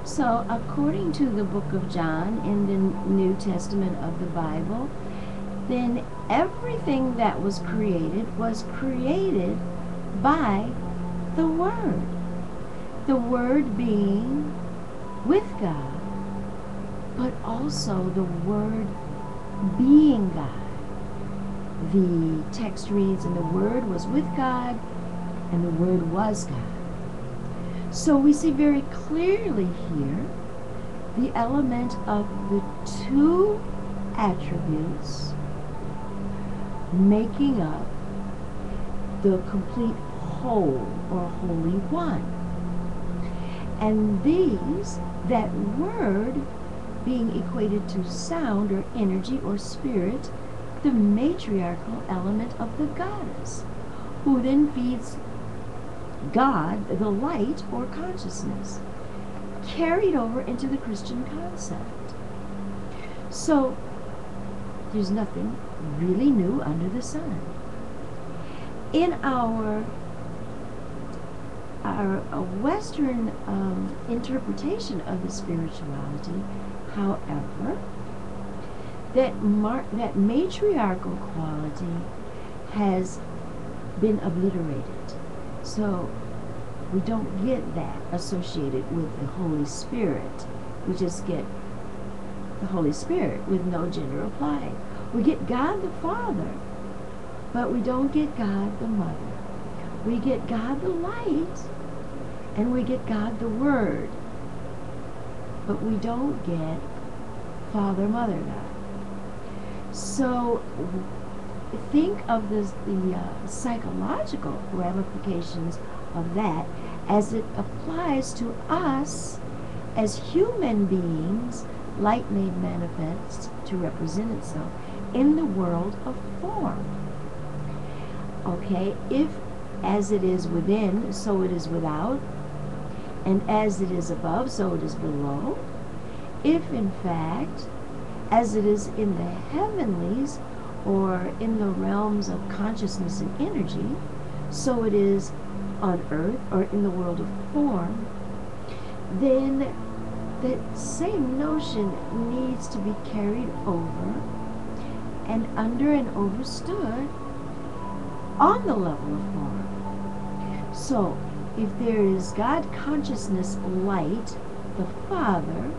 So, according to the book of John in the New Testament of the Bible, then everything that was created by the Word. The Word being with God, but also the Word being God. The text reads, and the Word was with God, and the Word was God. So we see very clearly here the element of the two attributes making up the complete whole or holy one. And these, that Word being equated to sound or energy or spirit, the matriarchal element of the goddess, who then feeds God, the light or consciousness, carried over into the Christian concept. So there's nothing really new under the sun. In our Western interpretation of the spirituality, however, that matriarchal quality has been obliterated. So we don't get that associated with the Holy Spirit. We just get the Holy Spirit with no gender applied. We get God the Father, but we don't get God the Mother. We get God the Light, and we get God the Word, but we don't get Father, Mother, God. So think of the psychological ramifications of that as it applies to us as human beings, light made manifest to represent itself in the world of form. Okay, if as it is within, so it is without, and as it is above, so it is below, if in fact, as it is in the heavenlies, or in the realms of consciousness and energy, so it is on earth or in the world of form, then that same notion needs to be carried over and under and overstood on the level of form. So if there is God consciousness light, the Father,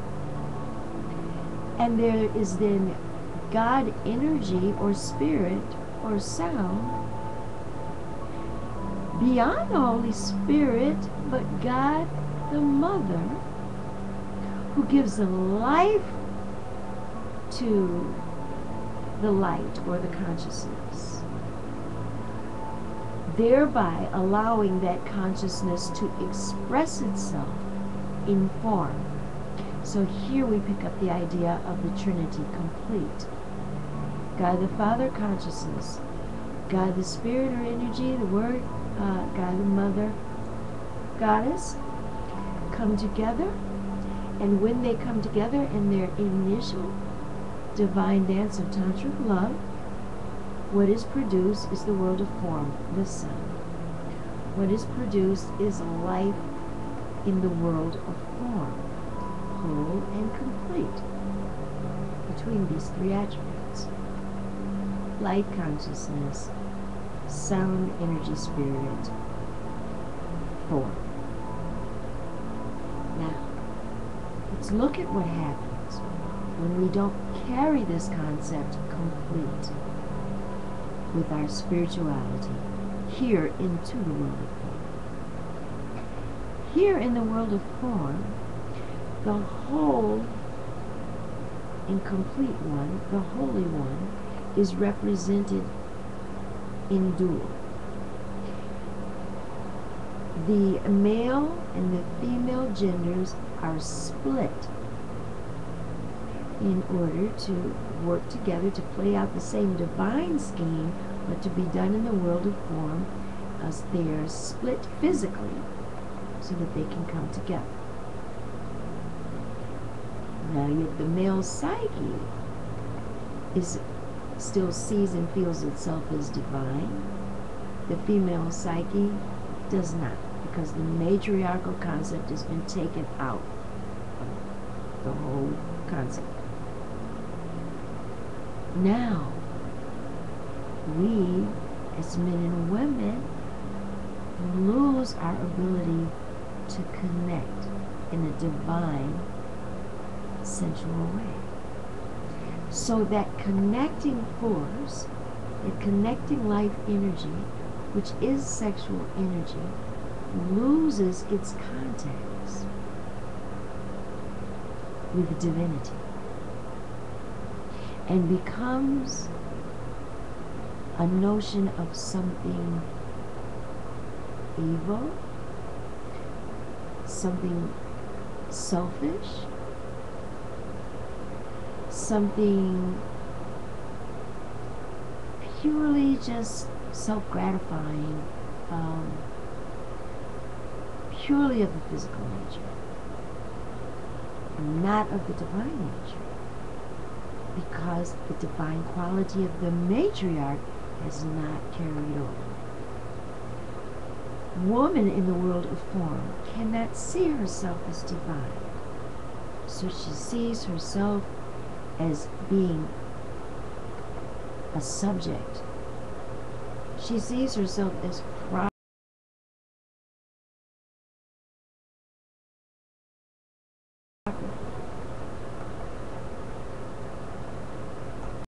and there is then God energy or spirit or sound beyond the Holy Spirit, but God the Mother, who gives the life to the light or the consciousness, thereby allowing that consciousness to express itself in form. So here we pick up the idea of the Trinity complete. God the Father, consciousness. God the Spirit or energy, the Word, God the Mother, Goddess, come together. And when they come together in their initial divine dance of tantric love, what is produced is the world of form, the sun. What is produced is life in the world of form, whole and complete, between these three attributes: light consciousness, sound energy spirit, form. Now, let's look at what happens when we don't carry this concept complete with our spirituality here into the world of form. Here in the world of form, the whole and complete one, the Holy One, is represented in dual. The male and the female genders are split in order to work together to play out the same divine scheme, but to be done in the world of form, as they are split physically so that they can come together. Now yet the male psyche still sees and feels itself as divine. The female psyche does not, because the matriarchal concept has been taken out of the whole concept. Now, we, as men and women, lose our ability to connect in a divine, sensual way. So that connecting force, that connecting life energy, which is sexual energy, loses its contact with divinity and becomes a notion of something evil, something selfish, something purely just self-gratifying, purely of the physical nature, not of the divine nature, because the divine quality of the matriarch has not carried over. Woman in the world of form cannot see herself as divine, so she sees herself as being a subject. She sees herself as property.